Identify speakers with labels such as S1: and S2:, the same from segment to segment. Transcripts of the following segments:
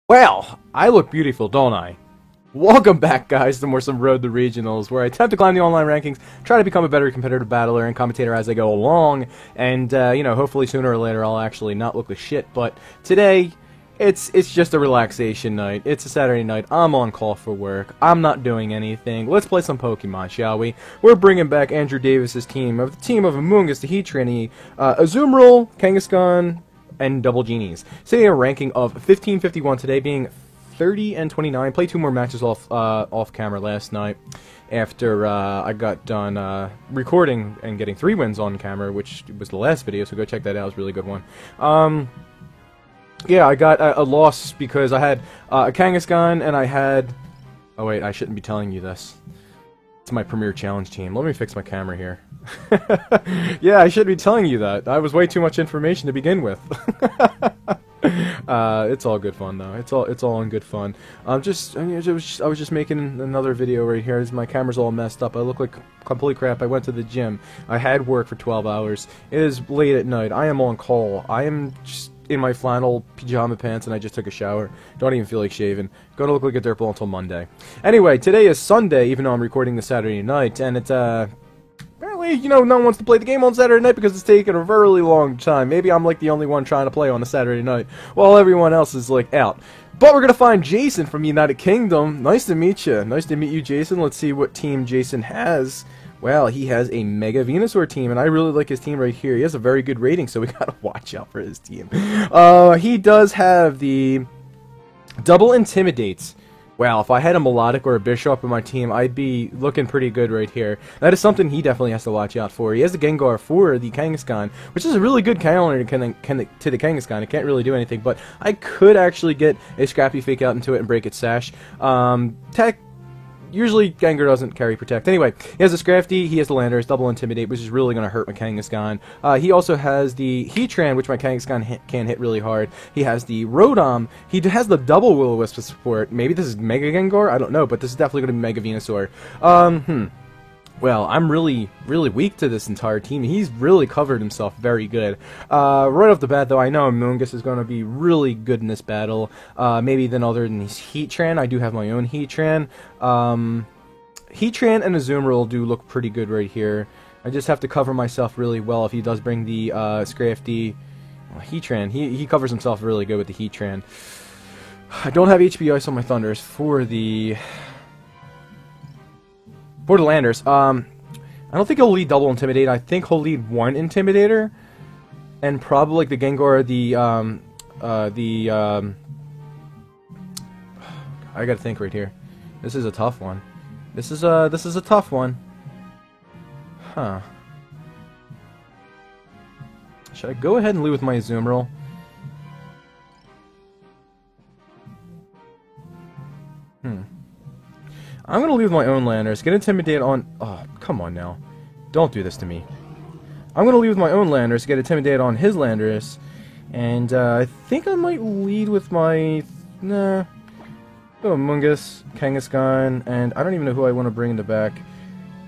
S1: Well, I look beautiful, don't I? Welcome back, guys, to more some Road to Regionals, where I attempt to climb the online rankings, try to become a better competitive battler and commentator as I go along, and, hopefully sooner or later I'll actually not look like shit, but today, it's just a relaxation night. It's a Saturday night, I'm on call for work, I'm not doing anything. Let's play some Pokemon, shall we? We're bringing back Andrew Davis's team, of the team of Amoonguss, the Heatran, Azumarill, Kangaskhan, and Double Genies. Sitting at a ranking of 1551 today, being 30 and 29. Played two more matches off camera last night after I got done recording and getting 3 wins on camera, which was the last video, so go check that out. It was a really good one. Yeah, I got a loss because I had a Kangaskhan and I had... Oh wait, I shouldn't be telling you this. It's my Premier Challenge team. Let me fix my camera here. Yeah, I shouldn't be telling you that. I was way too much information to begin with. It's all good fun though. It's all in good fun. I was just making another video right here. My camera's all messed up. I look like complete crap. I went to the gym. I had work for 12 hours. It is late at night. I am on call. I am just in my flannel pajama pants and I just took a shower. Don't even feel like shaving. Gonna look like a dirtball until Monday. Anyway, today is Sunday, even though I'm recording this Saturday night, and it's apparently, no one wants to play the game on Saturday night because it's taking a very long time. Maybe I'm like the only one trying to play on a Saturday night, while everyone else is like out. But we're gonna find Jason from United Kingdom. Nice to meet you. Nice to meet you, Jason. Let's see what team Jason has. Well, he has a Mega Venusaur team, and I really like his team right here. He has a very good rating, so we gotta watch out for his team. He does have the Double Intimidates. Well, if I had a Melodic or a Bishop in my team, I'd be looking pretty good right here. That is something he definitely has to watch out for. He has the Gengar for the Kangaskhan, which is a really good counter to the Kangaskhan. It can't really do anything, but I could actually get a Scrappy Fake Out into it and break its Sash. Usually, Gengar doesn't carry Protect. Anyway, he has a Scrafty, he has the Landorus, Double Intimidate, which is really going to hurt my Kangaskhan. He also has the Heatran, which my Kangaskhan can hit really hard. He has the Rotom. He has the Double Will-O-Wisp support. Maybe this is Mega Gengar? I don't know, but this is definitely going to be Mega Venusaur. Well, I'm really weak to this entire team. He's really covered himself very good. Right off the bat, though, I know Amoonguss is going to be really good in this battle. Maybe than other than his Heatran. I do have my own Heatran. Heatran and Azumarill do look pretty good right here. I just have to cover myself really well if he does bring the Scrafty. Heatran, he covers himself really good with the Heatran. I don't have HP Ice on my Thunders for the Landers. I don't think he'll lead Double Intimidate. I think he'll lead one Intimidator, and probably like the Gengar, I gotta think right here. This is a tough one. This is a tough one. Huh. Should I go ahead and lead with my Azumarill? I'm gonna leave my own Landers, get Intimidate on... Oh, come on now. Don't do this to me. I'm gonna leave with my own Landers, get Intimidate on his Landers, and I think I might lead with my... Nah. Amoonguss, Kangaskhan, and I don't even know who I want to bring in the back.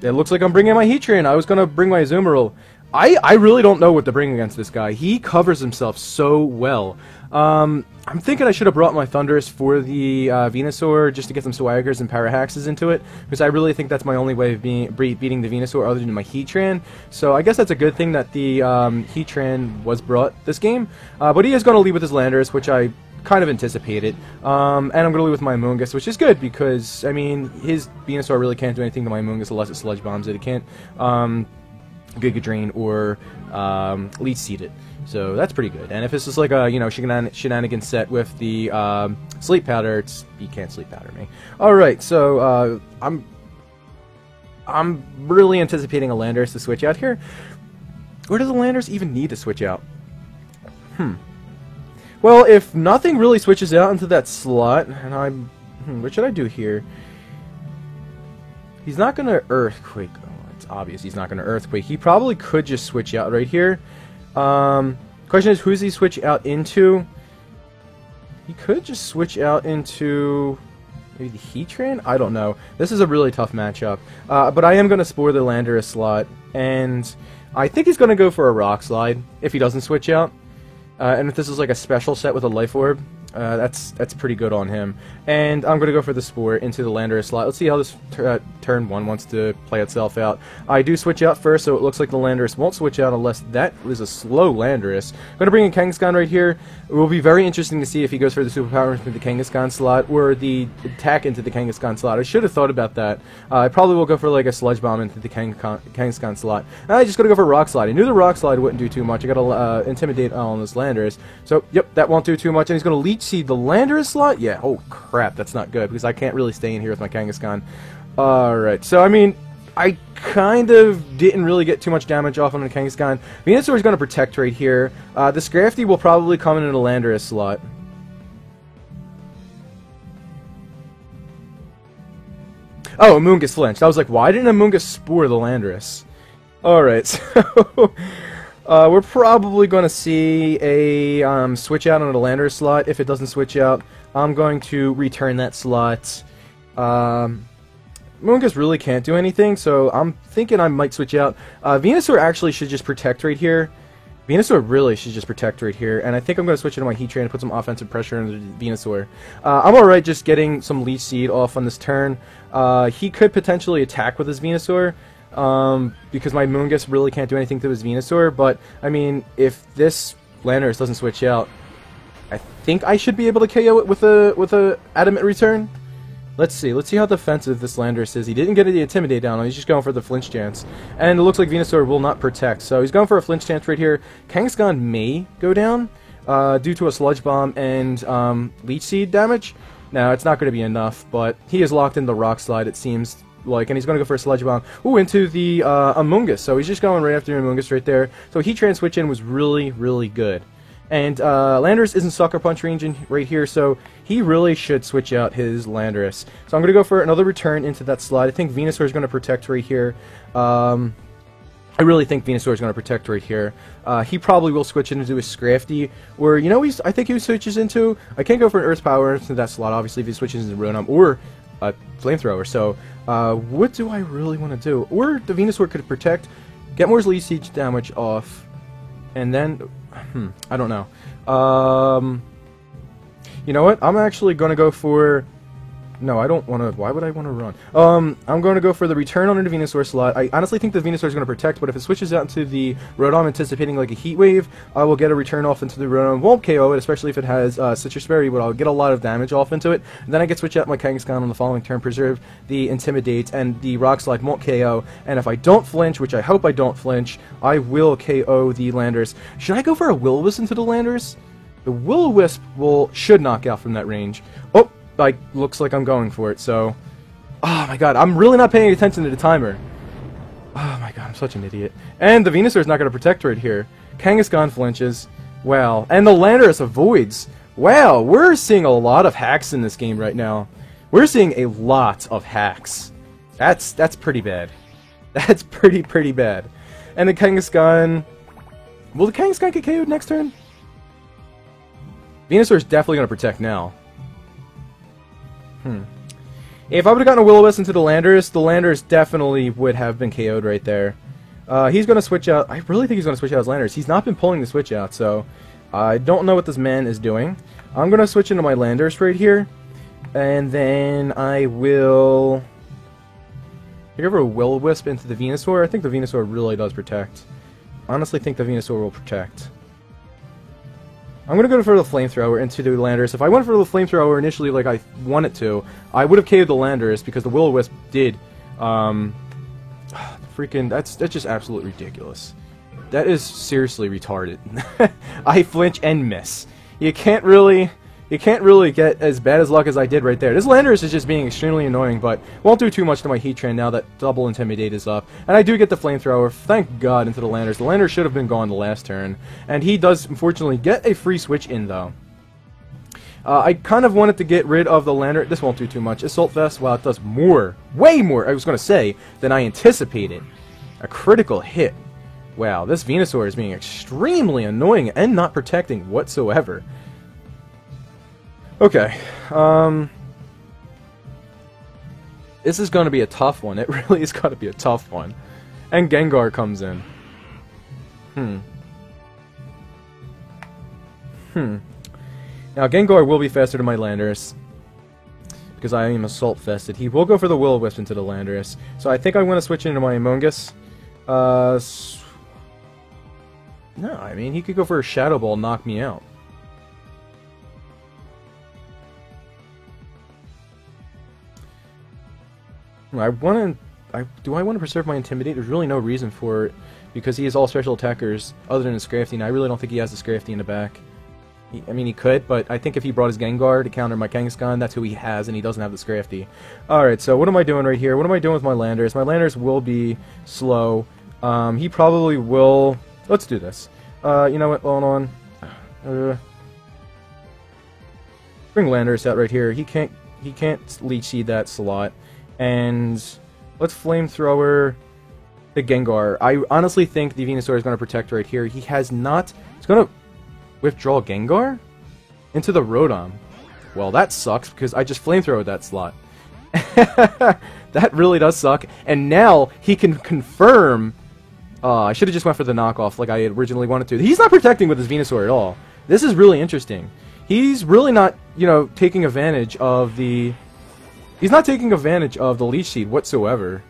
S1: It looks like I'm bringing my Heatran. I was gonna bring my Azumarill. I really don't know what to bring against this guy. He covers himself so well. I'm thinking I should have brought my Thundurus for the Venusaur just to get some Swaggers and Parahaxes into it, because I really think that's my only way of beating the Venusaur other than my Heatran. So I guess that's a good thing that the Heatran was brought this game. But he is going to lead with his Landorus, which I kind of anticipated. And I'm going to lead with my Amoonguss, which is good, because, I mean, his Venusaur really can't do anything to my Amoonguss unless it Sludge Bombs it. It can't Giga Drain or Leech Seed it. So that's pretty good. And if it's just like a, shenanigans set with the Sleep Powder, he can't Sleep Powder me. Alright, so I'm really anticipating a Landorus to switch out here. Or does the Landorus even need to switch out? Well, if nothing really switches out into that slot, and what should I do here? He's not going to Earthquake. Oh, it's obvious he's not going to Earthquake. He probably could just switch out right here. Question is, who's he switch out into? He could just switch out into maybe the Heatran? I don't know. This is a really tough matchup. But I am going to Spore the Landorus slot, and I think he's going to go for a Rock Slide if he doesn't switch out. And if this is like a special set with a Life Orb, That's pretty good on him. And I'm going to go for the Spore into the Landorus slot. Let's see how this turn 1 wants to play itself out. I do switch out first, so it looks like the Landorus won't switch out unless that is a slow Landorus. I'm going to bring in Kangaskhan right here. It will be very interesting to see if he goes for the Superpower into the Kangaskhan slot or the attack into the Kangaskhan slot. I should have thought about that. I probably will go for like a Sludge Bomb into the Kangaskhan slot. And I just got to go for Rock Slide. I knew the Rock Slide wouldn't do too much. I got to Intimidate on this Landorus. So, yep, that won't do too much. And he's going to Leech Seed the Landorus slot? Yeah, oh crap, that's not good, because I can't really stay in here with my Kangaskhan. Alright, so I mean, I kind of didn't really get too much damage off on the Kangaskhan. Venusaur is going to protect right here. The Scrafty will probably come in the Landorus slot. Oh, Amoonguss flinched. I was like, why didn't Amoonguss Spore the Landorus? Alright, so... we're probably going to see a switch out on the Landorus slot. If it doesn't switch out, I'm going to return that slot. Amoonguss really can't do anything, so I'm thinking I might switch out. Venusaur actually should just protect right here. Venusaur really should just protect right here, and I think I'm going to switch into my Heatran and put some offensive pressure on Venusaur. I'm alright just getting some Leech Seed off on this turn. He could potentially attack with his Venusaur. Because my Amoonguss really can't do anything to his Venusaur, but, I mean, if this Landorus doesn't switch out, I think I should be able to KO it with a Adamant Return. Let's see how defensive this Landorus is. He didn't get the Intimidate down, he's just going for the flinch chance. And it looks like Venusaur will not protect, so he's going for a flinch chance right here. Kangaskhan may go down, due to a Sludge Bomb and, Leech Seed damage. Now, it's not going to be enough, but he is locked in the Rock Slide, it seems like, and he's going to go for a Sludge Bomb. Ooh, into the Amoonguss. So he's just going right after Amoonguss right there. So Heatran switch in was really, really good. And Landorus isn't Sucker Punch range right here, so he really should switch out his Landorus. So I'm going to go for another return into that slot. I think Venusaur is going to protect right here. I really think Venusaur is going to protect right here. He probably will switch into his Scrafty, where, you know, I think he switches into... I can't go for an Earth Power into that slot, obviously, if he switches into Rotom, or a Flamethrower. So, what do I really want to do? Or the Venusaur could protect, get more Leech Seed damage off, and then... I don't know. You know what? I'm actually going to go for... No, I don't want to... Why would I want to run? I'm going to go for the return on the Venusaur slot. I honestly think the Venusaur is going to protect, but if it switches out into the Rotom anticipating like a Heat Wave, I will get a return off into the Rotom. Won't KO it, especially if it has Citrus Berry, but I'll get a lot of damage off into it. And then I get switch out my Kangaskhan on the following turn, preserve the Intimidate, and the Rock Slide won't KO. And if I don't flinch, which I hope I don't flinch, I will KO the Landorus. Should I go for a Will-O-Wisp into the Landorus? The Will-O-Wisp should knock out from that range. Oh! Like, looks like I'm going for it, so... Oh my god, I'm really not paying attention to the timer. Oh my god, I'm such an idiot. And the Venusaur is not going to protect right here. Kangaskhan flinches. Wow. And the Landorus avoids. Wow, we're seeing a lot of hacks in this game right now. We're seeing a lot of hacks. That's pretty bad. That's pretty bad. And the Kangaskhan... Will the Kangaskhan get KO'd next turn? Venusaur is definitely going to protect now. If I would have gotten a Will-O-Wisp into the Landorus definitely would have been KO'd right there. He's going to switch out. I really think he's going to switch out his Landorus. He's not been pulling the switch out, so I don't know what this man is doing. I'm going to switch into my Landorus right here, and then I will... I give her a Will-O-Wisp into the Venusaur. I think the Venusaur really does protect. Honestly think the Venusaur will protect. I'm going to go for the Flamethrower into the Landorus. If I went for the Flamethrower initially like I wanted to, I would have KO'd the Landorus because the Will-O-Wisp did. Freaking, that's just absolutely ridiculous. That is seriously retarded. I flinch and miss. You can't really get as bad as luck as I did right there. This Landorus is just being extremely annoying, but won't do too much to my Heatran now that double Intimidate is up. And I do get the Flamethrower, thank God, into the Landorus. The Landorus should have been gone the last turn. And he does, unfortunately, get a free switch in, though. I kind of wanted to get rid of the Landorus. This won't do too much. Assault Vest, well, it does more, way more, I was going to say, than I anticipated. A critical hit. Wow, this Venusaur is being extremely annoying and not protecting whatsoever. Okay, this is going to be a tough one. It really is going to be a tough one. And Gengar comes in. Now, Gengar will be faster than my Landorus, because I am Assault-Fested. He will go for the Will-O-Wisp into the Landorus. So I think I want to switch into my Amoonguss. No, I mean, he could go for a Shadow Ball and knock me out. Do I want to preserve my Intimidate? There's really no reason for it, because he has all special attackers other than his Scrafty, and I really don't think he has the Scrafty in the back. I mean, he could, but I think if he brought his Gengar to counter my Kangaskhan, that's who he has, and he doesn't have the Scrafty. Alright, so what am I doing right here? What am I doing with my Landorus? My Landorus will be slow. He probably will... Let's do this. You know what? Hold on. Bring Landorus out right here. He can't Leech Seed that slot. And let's Flamethrower the Gengar. I honestly think the Venusaur is going to protect right here. He has not... He's going to withdraw Gengar into the Rotom. Well, that sucks, because I just Flamethrowed that slot. That really does suck. And now he can confirm... I should have just went for the knockoff like I had originally wanted to. He's not protecting with his Venusaur at all. This is really interesting. He's really not, you know, taking advantage of the... He's not taking advantage of the Leech Seed whatsoever.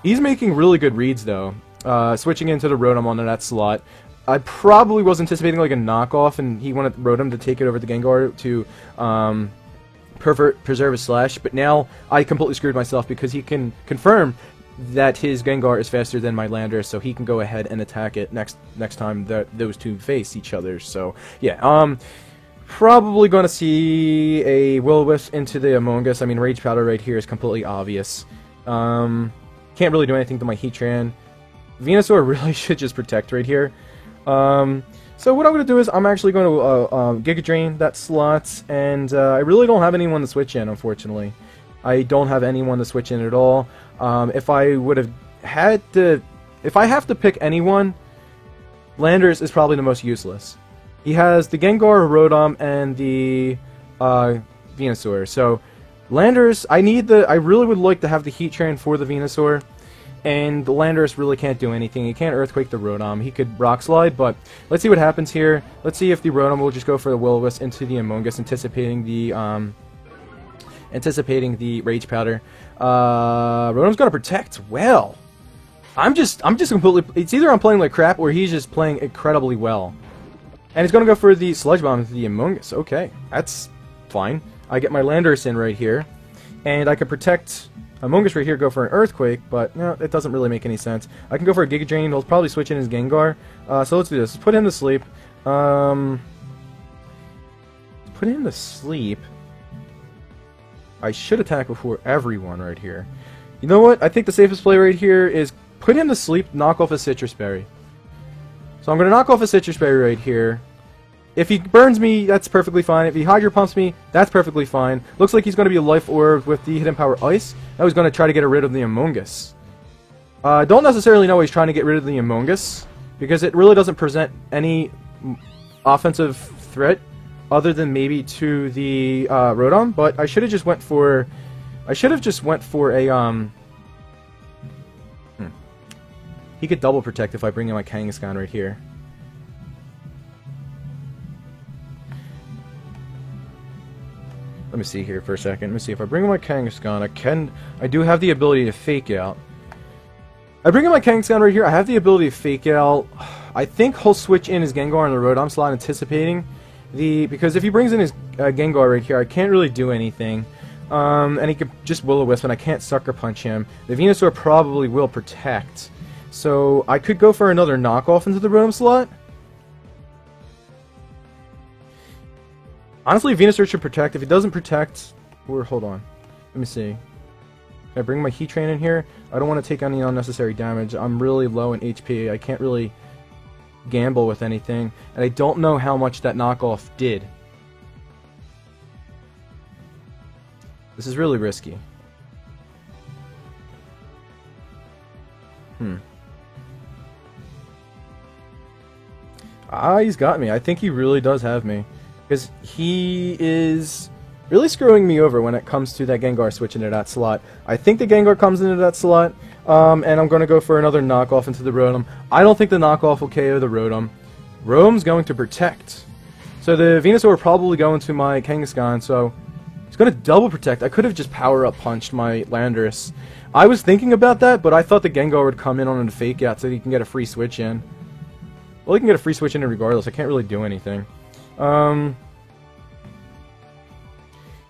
S1: He's making really good reads, though. Switching into the Rotom onto that slot. I probably was anticipating like a knockoff, and he wanted Rotom to take it over the Gengar to preserve his Slash, but now I completely screwed myself because he can confirm that his Gengar is faster than my Landorus, so he can go ahead and attack it next time that those two face each other. So yeah, probably going to see a Will-O-Wisp into the Amoonguss. I mean, Rage Powder right here is completely obvious. Can't really do anything to my Heatran. Venusaur really should just protect right here. So what I'm going to do is I'm actually going to Giga Drain that slot, and I really don't have anyone to switch in, unfortunately. I don't have anyone to switch in at all. If I would have had to... If I have to pick anyone, Landorus is probably the most useless. He has the Gengar, Rotom, and the Venusaur. So Landorus, I really would like to have the Heatran for the Venusaur. And the Landorus really can't do anything. He can't Earthquake the Rotom. He could Rock Slide, but let's see what happens here. Let's see if the Rotom will just go for the Will-O-Wisp into the Amoonguss, anticipating the Rage Powder. Rotom's gonna protect. Well, I'm just completely... It's either I'm playing like crap or he's just playing incredibly well. And he's gonna go for the Sludge Bomb into the Amoonguss. Okay, that's fine. I get my Landorus in right here, and I can protect... Amoonguss right here, go for an Earthquake, but no, it doesn't really make any sense. I can go for a Giga Drain. He'll probably switch in his Gengar. So let's do this. Let's put him to sleep. Put him to sleep. I should attack before everyone right here. You know what? I think the safest play right here is put him to sleep, knock off a Citrus Berry. So I'm going to knock off a Citrus Berry right here. If he burns me, that's perfectly fine. If he Hydro Pumps me, that's perfectly fine. Looks like he's going to be a Life Orb with the Hidden Power Ice. Now he's going to try to get rid of the Amoonguss. I don't necessarily know he's trying to get rid of the Amoonguss, because it really doesn't present any offensive threat other than maybe to the Rotom, but I should have just went for... He could double protect if I bring in my Kangaskhan right here. Let me see here for a second. Let me see if I bring in my Kangaskhan, I do have the ability to Fake Out. I bring in my Kangaskhan right here, I have the ability to Fake Out. I think he'll switch in his Gengar in the Rotom slot, anticipating because if he brings in his Gengar right here, I can't really do anything. And he could just Will-O-Wisp, and I can't Sucker Punch him. The Venusaur probably will protect. So I could go for another knockoff into the Rotom slot. Honestly, Venusaur should protect. If he doesn't protect... hold on. Let me see. Can I bring my Heatran in here? I don't want to take any unnecessary damage. I'm really low in HP. I can't really gamble with anything. And I don't know how much that knockoff did. This is really risky. He's got me. I think he really does have me. Because he is really screwing me over when it comes to that Gengar switching into that slot. I think the Gengar comes into that slot, and I'm going to go for another knockoff into the Rotom. I don't think the knockoff will KO the Rotom. Rotom's going to protect. So the Venusaur will probably go into my Kangaskhan, so he's going to double protect. I could have just power up punched my Landorus. I was thinking about that, but I thought the Gengar would come in on a fake out so he can get a free switch in. Well, he can get a free switch in regardless. I can't really do anything. Does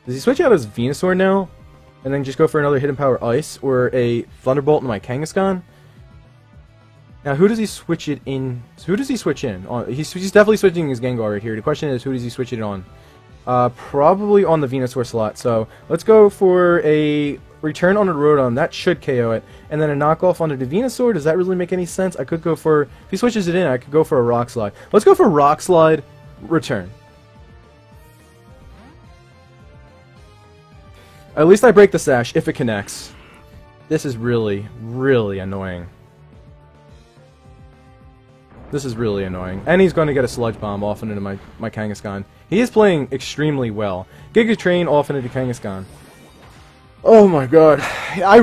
S1: he switch out his Venusaur now? And then just go for another Hidden Power Ice or a Thunderbolt in my Kangaskhan? Now, who does he switch it in? Who does he switch in? He's definitely switching his Gengar right here. The question is, who does he switch it on? Probably on the Venusaur slot. So let's go for a return on a Rotom. That should KO it. And then a knockoff onto the Venusaur. Does that really make any sense? I could go for... If he switches it in, I could go for a Rock Slide. Let's go for Rock Slide, return. At least I break the Sash if it connects. This is really, really annoying. This is really annoying. And he's going to get a Sludge Bomb off into my Kangaskhan. He is playing extremely well. Giga Drain off into Kangaskhan. Oh my god. I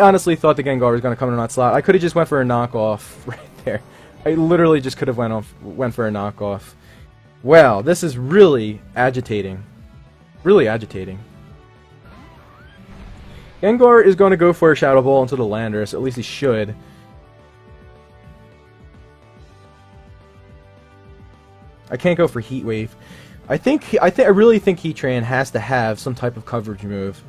S1: honestly thought the Gengar was going to come in that slot. I could have just went for a knockoff right there. I literally just could have went for a knockoff. Wow, this is really agitating. Really agitating. Gengar is going to go for a Shadow Ball into the Landorus. At least he should. I can't go for Heat Wave. I really think Heatran has to have some type of coverage move.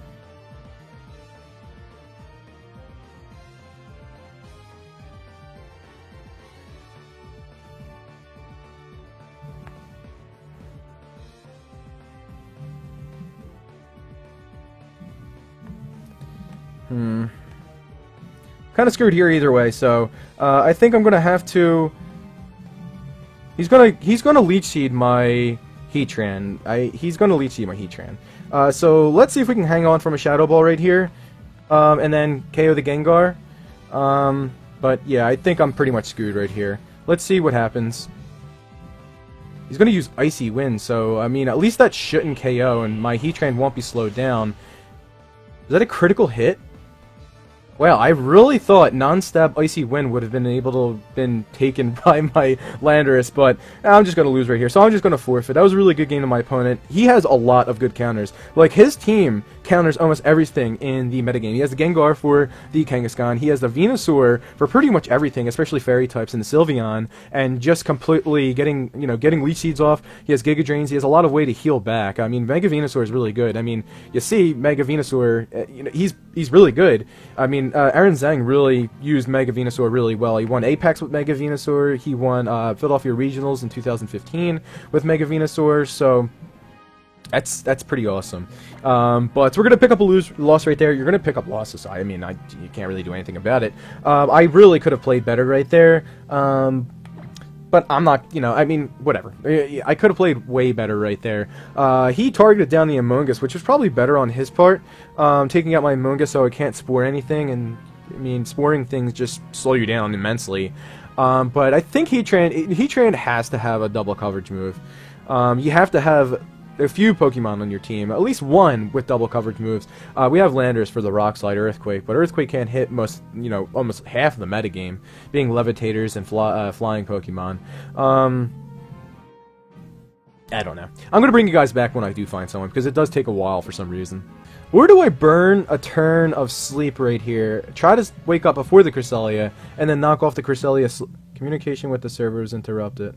S1: Kind of screwed here either way, so I think I'm gonna have to. He's gonna Leech Seed my Heatran. He's gonna Leech Seed my Heatran. So let's see if we can hang on from a Shadow Ball right here, and then KO the Gengar. But yeah, I think I'm pretty much screwed right here. Let's see what happens. He's gonna use Icy Wind, so I mean at least that shouldn't KO, and my Heatran won't be slowed down. Is that a critical hit? Wow, I really thought non-stab Icy Wind would have been able to have been taken by my Landorus, but I'm just going to lose right here. So I'm just going to forfeit. That was a really good game to my opponent. He has a lot of good counters. Like, his team counters almost everything in the metagame. He has the Gengar for the Kangaskhan. He has the Venusaur for pretty much everything, especially Fairy types, and the Sylveon, and just completely getting Leech Seeds off. He has Giga Drains. He has a lot of way to heal back. I mean, Mega Venusaur is really good. I mean, you see Mega Venusaur, he's really good. I mean, Aaron Zhang really used Mega Venusaur really well. He won Apex with Mega Venusaur. He won Philadelphia Regionals in 2015 with Mega Venusaur. So that's pretty awesome. But we're gonna pick up a loss right there. You're gonna pick up losses. So I mean, you can't really do anything about it. I really could have played better right there. But I'm not, I mean, whatever. I could have played way better right there. He targeted down the Amoonguss, which was probably better on his part, taking out my Amoonguss so I can't spore anything, and, I mean, sporing things just slow you down immensely. But I think Heatran has to have a double coverage move. You have to have a few Pokemon on your team, at least one with double coverage moves. We have Landorus for the Rock Slide, Earthquake, but Earthquake can't hit almost half of the metagame, being Levitators and flying Pokemon. I don't know. I'm gonna bring you guys back when I do find someone, because it does take a while for some reason. Where do I burn a turn of sleep right here? Try to wake up before the Cresselia, and then knock off the Cresselia. Communication with the server is interrupted.